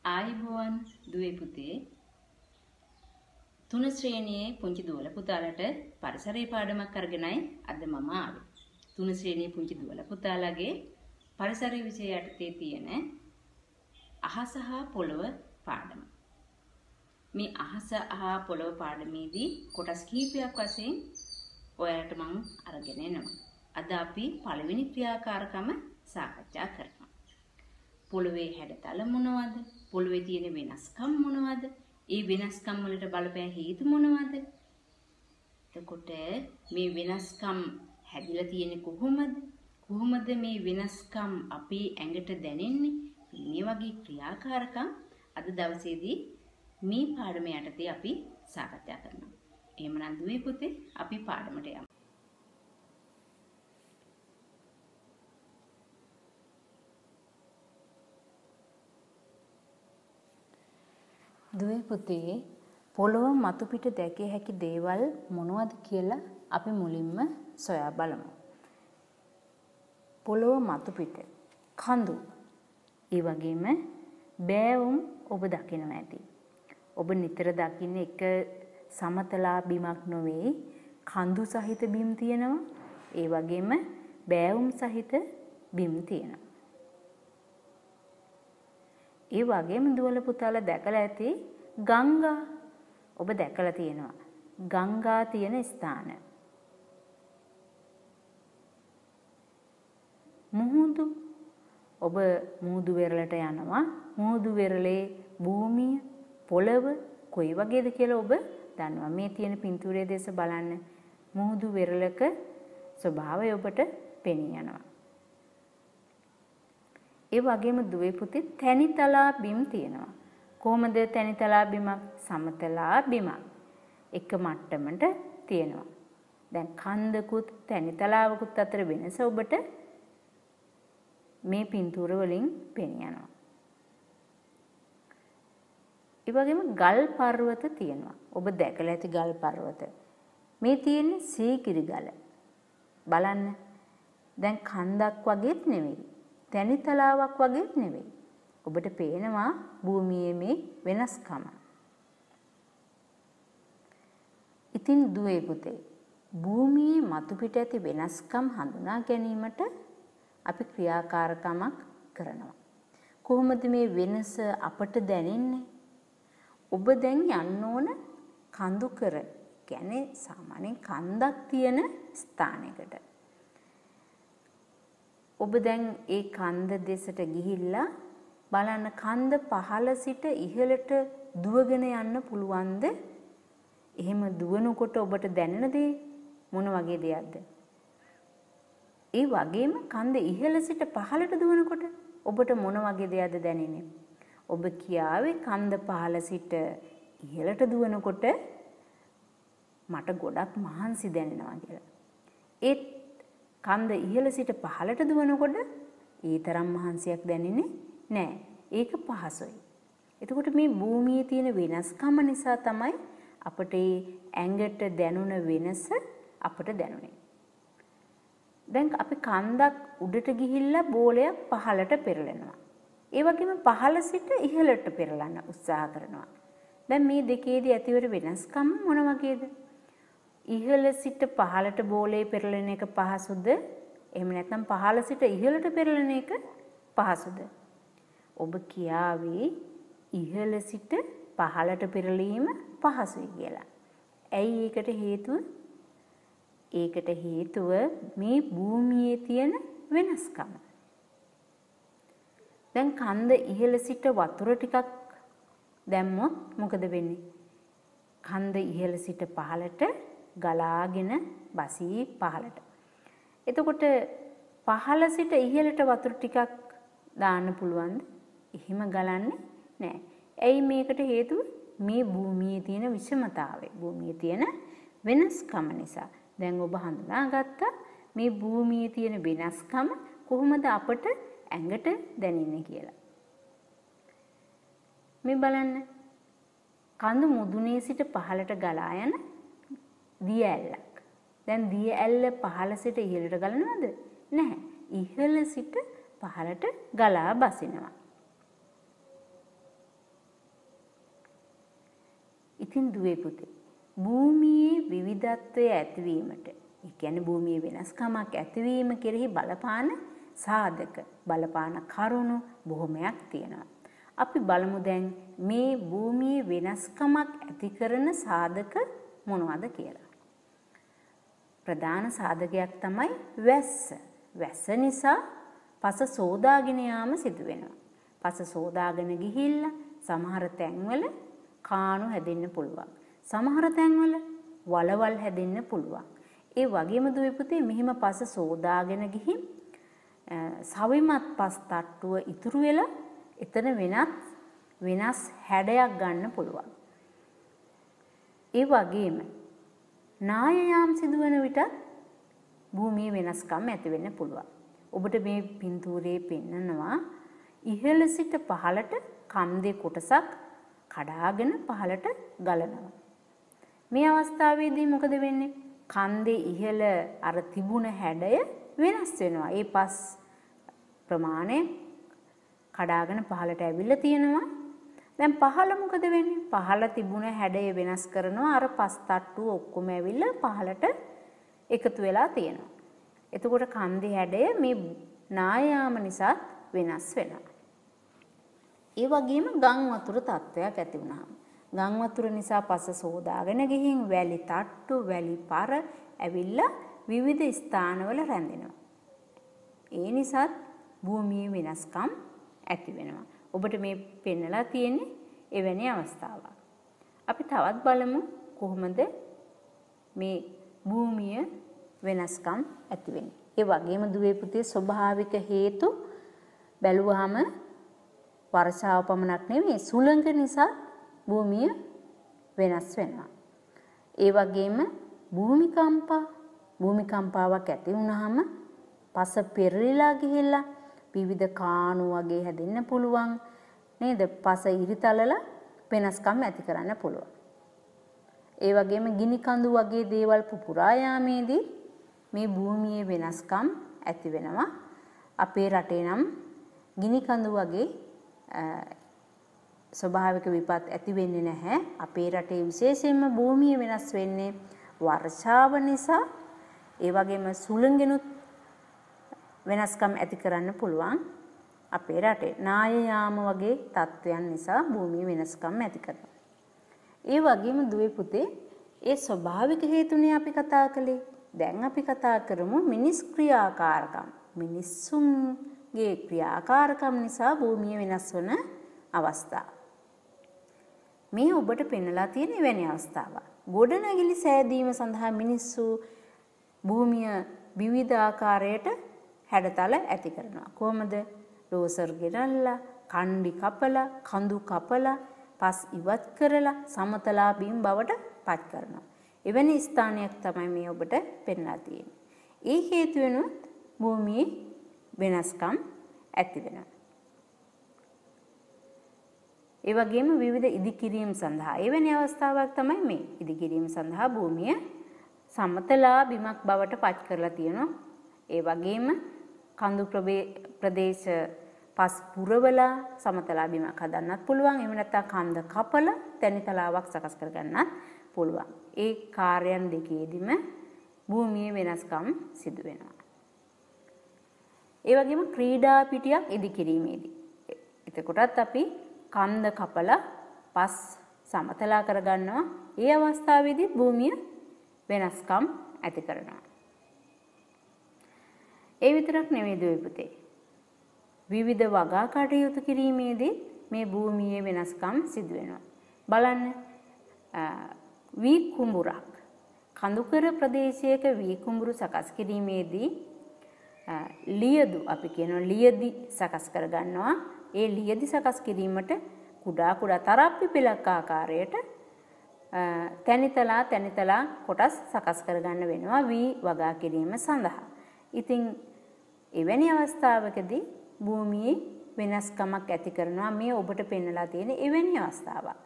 ආයුබෝවන් දුවේ පුතේ තුන ශ්‍රේණියේ පුංචි දුවල පුතාලට පරිසරයේ පාඩමක් අරගෙනයි අද මම ආවේ. තුන ශ්‍රේණියේ පුංචි දුවල පුතාලගේ පරිසරය විෂය යටතේ තියෙන අහස හා පොළව පාඩම. මේ අහස හා පොළව පාඩමේදී කොටස් කිහිපයක් වශයෙන් ඔයාලට මම අරගෙන එනවා. අද අපි පළවෙනි ක්‍රියාකාරකම සාකච්ඡා කරනවා. පොළවේ හැඩතල මොනවද? පොළවේ තියෙන වෙනස්කම් මොනවද? ඒ වෙනස්කම් වලට බලපෑ හේතු මොනවද? එතකොට මේ වෙනස්කම් හැදිලා තියෙන්නේ කොහොමද? කොහොමද මේ වෙනස්කම් අපේ ඇඟට දැනෙන්නේ? මේ වගේ ක්‍රියාකාරකම් අද දවසේදී මේ පාඩම යටතේ අපි සාකච්ඡා කරනවා. එහෙමනම් දුවේ පුතේ අපි පාඩමට යමු. දුවේ පුතේ පොළොව මතු පිට දැකිය හැකි දේවල් මොනවද කියලා අපි මුලින්ම සොයා බලමු. පොළොව මතු පිට කඳු ඒ වගේම බෑවුම් ඔබ දකිනවා ඇති. ඔබ නිතර දකින්න එක සමතලා බිමක් නොවේ කඳු සහිත බිම් තියෙනවා. ඒ වගේම බෑවුම් සහිත බිම් තියෙනවා. ඒ වගේම දුවල පුතාලා දැකලා ඇති ගංගා ඔබ දැකලා තියෙනවා. ගංගා තියෙන ස්ථාන. මුහුදු ඔබ මුහුදු වෙරළට යනවා. මුහුදු වෙරළේ භූමිය පොළව කොයි වගේද කියලා ඔබ දන්නවා. මේ තියෙන පින්තූරයේ දෙස බලන්න. මුහුදු වෙරළක ස්වභාවය ඔබට පෙනී යනවා. ඒ වගේම දුවේ පුතේ තැනිතලා බිම් තියෙනවා. කොහොමද තැනිතලා බිමක්? සමතලා බිමක්. එක මට්ටමට තියෙනවා. දැන් කන්දකුත් තැනිතලාවකුත් අතර වෙනස ඔබට මේ පින්තූර වලින් පෙනී යනවා. ඒ වගේම ගල් පර්වත තියෙනවා. ඔබ දැකලා ඇති ගල් පර්වත. මේ තියෙන්නේ සීකිරි ගල. බලන්න. දැන් කන්දක් වගේත් නෙවෙයි. තැනිතලාවක් වගේත් නෙවෙයි. ඔබට පේනවා භූමියේ මේ වෙනස්කම. ඉතින් දුවේ පුතේ භූමියේ මතුපිට ඇති වෙනස්කම් හඳුනා ගැනීමට අපි ක්‍රියාකාරකමක් කරනවා. කොහොමද මේ වෙනස අපට දැනෙන්නේ? ඔබ දැන් යන්න ඕන කඳුකර. කියන්නේ සාමාන්‍යයෙන් කන්දක් තියෙන ස්ථානයකට. ඔබ දැන් ඒ කන්ද දෙසට ගිහිල්ලා බලන්න කන්ද පහළ සිට ඉහළට දුවගෙන යන්න පුළුවන්ද? එහෙම දුවනකොට ඔබට දැනෙන දේ මොන වගේ දෙයක්ද? ඒ වගේම කන්ද ඉහළ සිට පහළට දුවනකොට ඔබට මොන වගේ දෙයක්ද දැනෙන්නේ? ඔබ කියාවේ කන්ද පහළ සිට ඉහළට දුවනකොට මට ගොඩක් මහන්සි දැනෙනවා කියලා. ඒත් කන්ද ඉහළ සිට පහළට දුවනකොට ඒ තරම් මහන්සියක් දැනෙන්නේ නැහැ. ඒක පහසුයි. එතකොට මේ භූමියේ තියෙන වෙනස්කම නිසා තමයි අපට මේ ඇඟට දැනුණ වෙනස අපට දැනුනේ. දැන් අපි කන්දක් උඩට ගිහිල්ලා බෝලයක් පහළට පෙරලනවා. ඒ වගේම පහළ සිට ඉහළට පෙරලන්න උත්සාහ කරනවා. දැන් මේ දෙකේදී ඇතිවර වෙනස්කම මොන වගේද? ඉහළ සිට පහළට බෝලේ පෙරලෙන එක පහසුද? එහෙම නැත්නම් පහළ සිට ඉහළට පෙරලෙන එක පහසුද? ඔබ කියාවේ ඉහළ සිට පහළට පෙරලීම පහසුයි කියලා. ඇයි ඒකට හේතුව? ඒකට හේතුව මේ භූමියේ තියෙන වෙනස්කම. දැන් කන්ද ඉහළ සිට වතුර ටිකක් දැම්මොත් මොකද වෙන්නේ? කන්ද ඉහළ සිට පහළට ගලාගෙන බසී පහළට. එතකොට පහළ සිට ඉහළට වතුර ටිකක් දාන්න පුළුවන්ද? එහෙම ගලන්නේ නැහැ. ඇයි මේකට හේතුව? මේ භූමියේ තියෙන විෂමතාවය. භූමියේ තියෙන වෙනස්කම නිසා. දැන් ඔබ හඳුනාගත්තා මේ භූමියේ තියෙන වෙනස්කම කොහොමද අපට ඇඟට දැනෙන්නේ කියලා. මේ බලන්න. කඳු මුදුනේ සිට පහළට ගලා යන දිය ඇල්ලක්. දැන් දිය ඇල්ල පහළ සිට ඉහළට ගලනවද? නැහැ. ඉහළ සිට පහළට ගලා බසිනවා. ඉතින් දුවේ පුතේ භූමියේ විවිධත්වය ඇතිවීමට, ඒ කියන්නේ භූමියේ වෙනස්කමක් ඇතිවීම කෙරෙහි බලපාන සාධක, බලපාන කරුණු බොහොමයක් තියෙනවා. අපි බලමු දැන් මේ භූමියේ වෙනස්කමක් ඇති කරන සාධක මොනවද කියලා. ප්‍රධාන සාධකයක් තමයි වැස්ස. වැස්ස නිසා පස සෝදාගෙන යාම සිදු වෙනවා. පස සෝදාගෙන ගිහිල්ලා සමහර තැන්වල කාණු හැදෙන්න පුළුවන්. සමහර තැන්වල වලවල් හැදෙන්න පුළුවන්. ඒ වගේම දුවේ පුතේ මෙහිම පස සෝදාගෙන ගිහින් සවිමත් පස් තට්ටුව ඉතුරු වෙලා එතන වෙනස් හැඩයක් ගන්න පුළුවන්. ඒ වගේම නාය යාම් සිදුවන විට භූමියේ වෙනස්කම් ඇති වෙන්න පුළුවන්. ඔබට මේ පින්තූරයේ පෙන්නනවා ඉහළ සිට පහළට කන්දේ කොටසක් කඩාගෙන පහළට ගලනවා. මේ අවස්ථාවේදී මොකද වෙන්නේ? කන්දේ ඉහළ අර තිබුණ හැඩය වෙනස් වෙනවා. ඒ පස් ප්‍රමාණය කඩාගෙන පහළට ඇවිල්ලා තියෙනවා. දැන් පහළ මොකද වෙන්නේ? පහළ තිබුණ හැඩය වෙනස් කරනවා. අර පස් තට්ටුව ඔක්කොම ඇවිල්ලා පහළට එකතු වෙලා තියෙනවා. එතකොට කන්දේ හැඩය මේ නායාම නිසා වෙනස් වෙනවා. ඒ වගේම ගම් වතුර තත්ත්වයක් ඇති වුණාම ගම් වතුර නිසා පස සෝදාගෙන ගිහින් වැලි තට්ටු, වැලි පර ඇවිල්ලා විවිධ ස්ථානවල රැඳෙනවා. ඒ නිසා භූමියේ වෙනස්කම් ඇති වෙනවා. ඔබට මේ පෙන්නලා තියෙන්නේ එවැනි අවස්ථාවක්. අපි තවත් බලමු කොහොමද මේ භූමිය වෙනස්කම් ඇති වෙන්නේ. ඒ වගේම දුවේ පුතේ ස්වභාවික හේතු බැලුවාම වර්ෂාව පමණක් නෙවෙයි සුළඟ නිසා භූමිය වෙනස් වෙනවා. ඒ වගේම භූමිකම්පාවක් ඇති වුනහම පස පෙරලිලා ගිහිල්ලා විවිධ කාණු වගේ හැදෙන්න පුළුවන් නේද? පස ඉරිතලලා වෙනස්කම් ඇති කරන්න පුළුවන්. ඒ වගේම ගිනි කඳු වගේ දේවල් පුපුරා යාමේදී මේ භූමියේ වෙනස්කම් ඇති වෙනවා. අපේ රටේ නම් ගිනි කඳු වගේ ස්වභාවික විපත් ඇති වෙන්නේ නැහැ. අපේ රටේ විශේෂයෙන්ම භූමිය වෙනස් වෙන්නේ වර්ෂාව නිසා. ඒ වගේම සුළඟෙනුත් වෙනස්කම් ඇති කරන්න පුළුවන් අපේ රටේ. නාය යාම වගේ තත්ත්වයන් නිසා භූමිය වෙනස්කම් ඇති කරනවා. ඒ වගේම දුවේ පුතේ ඒ ස්වභාවික හේතුනේ අපි කතා කළේ. දැන් අපි කතා කරමු මිනිස් ක්‍රියාකාරකම්. මිනිස්සුන්ගේ ක්‍රියාකාරකම් නිසා භූමිය වෙනස් වන අවස්ථා. මේ ඔබට පෙන්වලා තියෙන එවැනි අවස්ථාවක්. ගොඩනැගිලි සෑදීම සඳහා මිනිස්සු භූමිය විවිධ ආකාරයට හැඩතල ඇති කරනවා. කොහොමද? රෝසර් ගෙනල්ලා, කණ්ඩි කපලා, කඳු කපලා, පස් ඉවත් කරලා සමතලා බිම් බවට පත් කරනවා. එවැනි ස්ථානයක් තමයි මේ ඔබට පෙන්වලා තියෙන්නේ. ඒ හේතු වෙනුත් භූමියේ වෙනස්කම් ඇති වෙනවා. ඒ වගේම විවිධ ඉදිකිරීම සඳහා එවැනි අවස්ථාවක් තමයි මේ. ඉදිකිරීම සඳහා භූමිය සමතලා බිමක් බවට පත් කරලා තියෙනවා. ඒ වගේම කඳු ප්‍රදේශ පස් පුරවලා සමතලා බිමක් හදන්නත් පුළුවන්. එහෙම නැත්නම් කන්ද කපලා තැනිතලාවක් සකස් කරගන්නත් පුළුවන්. ඒ කාර්යයන් දෙකේදීම භූමියේ වෙනස්කම් සිදු වෙනවා. ඒ වගේම ක්‍රීඩා පිටියක් ඉදිකිරීමේදී. එතකොටත් අපි කන්ද කපලා පස් සමතලා කරගන්නවා. ඒ අවස්ථාවේදී භූමිය වෙනස්කම් ඇති කරනවා. ඒ විතරක් නෙවෙයි දුවේ පුතේ. විවිධ වගා කටයුතු කිරීමේදී මේ භූමියේ වෙනස්කම් සිදු වෙනවා. බලන්න වී කුඹුරක් කඳුකර ප්‍රදේශයක වී කුඹුරු සකස් කිරීමේදී ලියදු අපි කියනවා ලියදි සකස් කර ගන්නවා. ඒ ලියදි සකස් කිරීමට කුඩා තරප්පි පෙළක් ආකාරයට තැනිතලා කොටස් සකස් කර ගන්න වෙනවා වී වගා කිරීම සඳහා. ඉතින් එවැනි අවස්ථාවකදී භූමියේ වෙනස්කමක් ඇති කරනවා. මේ ඔබට පෙන්වලා තියෙන එවැනි අවස්ථාවක්.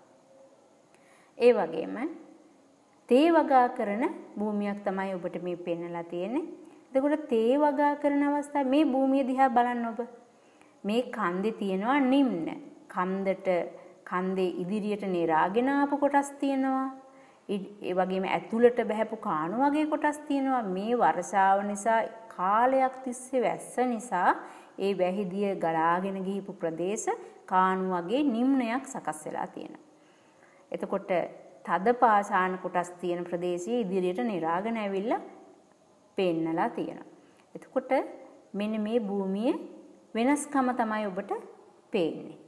ඒ වගේම තේ වගා කරන භූමියක් තමයි ඔබට මේ පෙන්වලා තියෙන්නේ. එතකොට තේ වගා කරන අවස්ථාව මේ භූමිය දිහා බලන්න ඔබ. මේ කන්දේ තියෙනවා නිම්න. කන්දේ ඉදිරියට නෙරාගෙන ආපු කොටස් තියෙනවා. ඒ වගේම ඇතුළට බහැපු කාණු වගේ කොටස් තියෙනවා. මේ වර්ෂාව නිසා කාලයක් තිස්සේ වැස්ස නිසා ඒ වැහිදිය ගලාගෙන ගිහිපු ප්‍රදේශ කාණු වගේ නිම්නයක් සකස් වෙලා තියෙනවා. එතකොට තද පාෂාණ කොටස් තියෙන ප්‍රදේශයේ ඉදිරියට නිරාගෙන ඇවිල්ලා පෙන්නලා තියෙනවා. එතකොට මෙන්න මේ භූමියේ වෙනස්කම තමයි ඔබට පේන්නේ.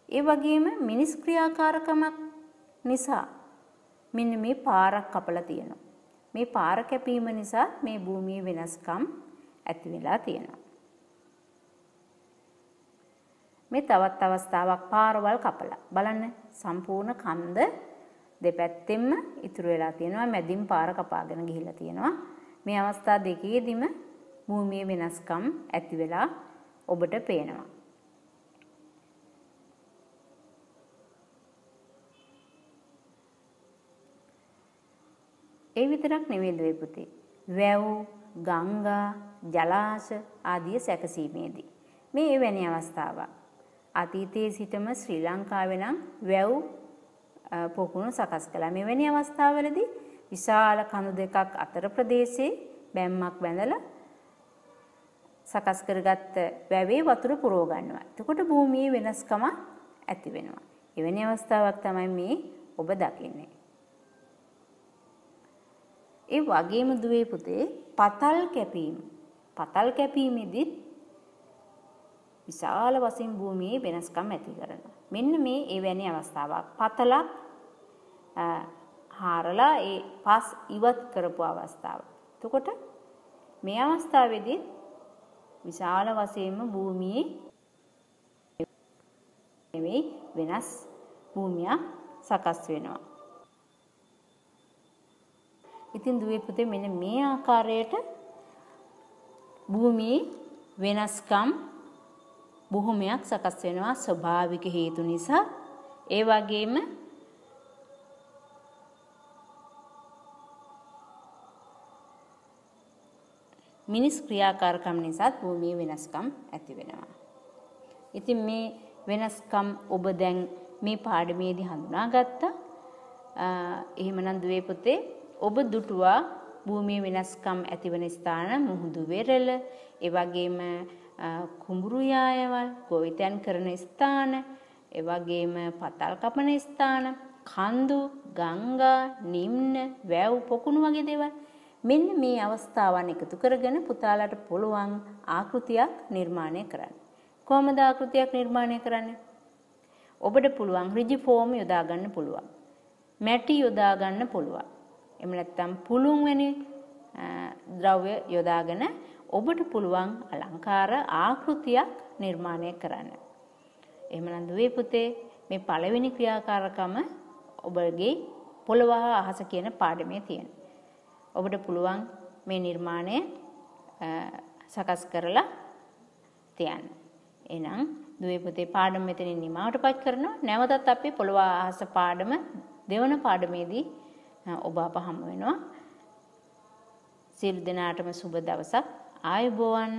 ඒ වගේම මිනිස් ක්‍රියාකාරකමක් නිසා මෙන්න මේ පාරක් කපලා තියෙනවා. මේ පාර කැපීම නිසා මේ භූමියේ වෙනස්කම් ඇති වෙලා තියෙනවා. මේ තවත් අවස්ථාවක් පාරවල් කපලා බලන්න සම්පූර්ණ කන්ද දෙපැත්තෙම ඉතුරු වෙලා තියෙනවා. මැදින් පාර කපාගෙන ගිහිල්ලා තියෙනවා. මේ අවස්ථා දෙකේදීම භූමියේ වෙනස්කම් ඇති වෙලා ඔබට පේනවා. ඒ විතරක් නෙවෙයි දුවේ පුතේ. වැව්, ගංගා, ජලාශ ආදී සැකසීමේදී මේ එවැනි අවස්ථාවක්. අතීතයේ සිටම ශ්‍රී ලංකාවේ නම් වැව් පොකුණු සකස් කළා. මෙවැනි අවස්ථාවලදී විශාල කඳු දෙකක් අතර ප්‍රදේශයේ බැම්මක් බැඳලා සකස් කරගත්ත වැවේ වතුර පුරව ගන්නවා. එතකොට භූමියේ වෙනස්කම ඇති වෙනවා. එවැනි අවස්ථාවක් තමයි මේ ඔබ දකින්නේ. ඒ වගේම දුවේ පුතේ පතල් කැපීම. පතල් කැපීමේදී විශාල වශයෙන් භූමියේ වෙනස්කම් ඇති කරනවා. මෙන්න මේ එවැනි අවස්ථාවක්. පතලක් හාරලා ඒ පස් ඉවත් කරපු අවස්ථාව. එතකොට මේ අවස්ථාවේදී විශාල වශයෙන්ම භූමියේ වෙනස් භූමියක් සකස් වෙනවා. ඉතින් දුවේ පුතේ මෙන්න මේ ආකාරයට භූමියේ වෙනස්කම් බොහොමයක් සකස් වෙනවා ස්වභාවික හේතු නිසා. ඒ වගේම මිනිස් ක්‍රියාකාරකම් නිසා භූමියේ වෙනස්කම් ඇති වෙනවා. ඉතින් මේ වෙනස්කම් ඔබ දැන් මේ පාඩමේදී හඳුනාගත්තා. එහෙමනම් දුවේ පුතේ ඔබ දුටුවා භූමියේ වෙනස්කම් ඇතිවන ස්ථාන මුහුදු වෙරළ, ඒ වගේම කුඹුරු යායවල්, ගොවිතැන් කරන ස්ථාන, ඒ වගේම පතල් කපන ස්ථාන, කඳු, ගංගා, නිම්න, වැව්, පොකුණු වගේ දේවල්. මෙන්න මේ අවස්ථාවන් එකතු කරගෙන පුතාලට පුළුවන් ආකෘතියක් නිර්මාණය කරන්න. කොහොමද ආකෘතියක් නිර්මාණය කරන්නේ? ඔබට පුළුවන් ඍජු ෆෝම් යොදා ගන්න පුළුවන්. මැටි යොදා ගන්න පුළුවන්. එහෙම නැත්නම් පුළුන් වැනි ද්‍රව්‍ය යොදාගෙන ඔබට පුළුවන් අලංකාර ආකෘතියක් නිර්මාණය කරන්න. එහෙමනම් දුවේ පුතේ මේ පළවෙනි ක්‍රියාකාරකම ඔබගේ පොළව හා අහස කියන පාඩමේ තියෙන. ඔබට පුළුවන් මේ නිර්මාණය සකස් කරලා තියන්න. එහෙනම් දුවේ පුතේ පාඩම මෙතනින් නිමාවටපත් කරනවා. නැවතත් අපි පොළව අහස පාඩම දෙවන පාඩමේදී ඔබ අප හමු වෙනවා. සියලු දෙනාටම සුබ දවසක්. ආයුබෝවන්.